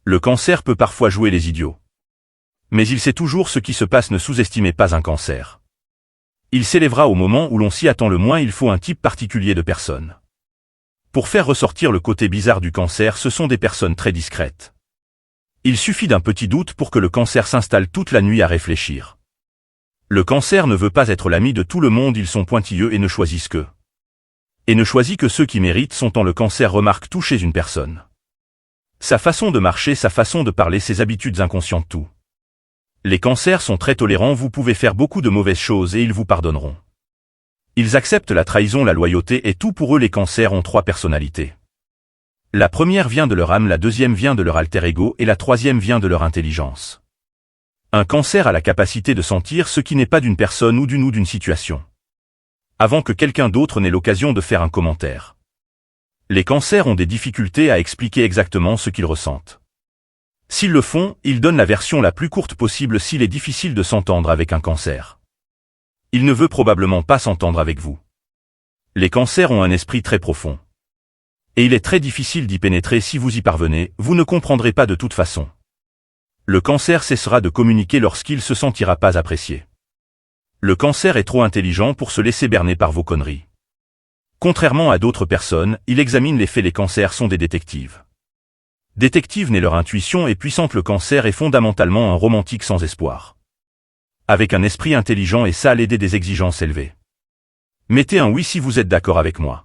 Le cancer peut parfois jouer les idiots. Mais il sait toujours ce qui se passe, ne sous-estimez pas un cancer. Il s'élèvera au moment où l'on s'y attend le moins, il faut un type particulier de personne. Pour faire ressortir le côté bizarre du cancer, ce sont des personnes très discrètes. Il suffit d'un petit doute pour que le cancer s'installe toute la nuit à réfléchir. Le cancer ne veut pas être l'ami de tout le monde, ils sont pointilleux et ne choisissent que. Et ne choisit que ceux qui méritent son temps. Le cancer remarque tout chez une personne. Sa façon de marcher, sa façon de parler, ses habitudes inconscientes, tout. Les cancers sont très tolérants, vous pouvez faire beaucoup de mauvaises choses et ils vous pardonneront. Ils acceptent la trahison, la loyauté et tout. Pour eux, les cancers ont 3 personnalités. La première vient de leur âme, la deuxième vient de leur alter ego et la troisième vient de leur intelligence. Un cancer a la capacité de sentir ce qui n'est pas d'une personne ou d'une situation. Avant que quelqu'un d'autre n'ait l'occasion de faire un commentaire. Les cancers ont des difficultés à expliquer exactement ce qu'ils ressentent. S'ils le font, ils donnent la version la plus courte possible. S'il est difficile de s'entendre avec un cancer, il ne veut probablement pas s'entendre avec vous. Les cancers ont un esprit très profond. Et il est très difficile d'y pénétrer. Si vous y parvenez, vous ne comprendrez pas de toute façon. Le cancer cessera de communiquer lorsqu'il se sentira pas apprécié. Le cancer est trop intelligent pour se laisser berner par vos conneries. Contrairement à d'autres personnes, il examine les faits. Les cancers sont des détectives. Détectives nés, leur intuition est puissante. Le cancer est fondamentalement un romantique sans espoir. Avec un esprit intelligent et ça à l'aider des exigences élevées. Mettez un oui si vous êtes d'accord avec moi.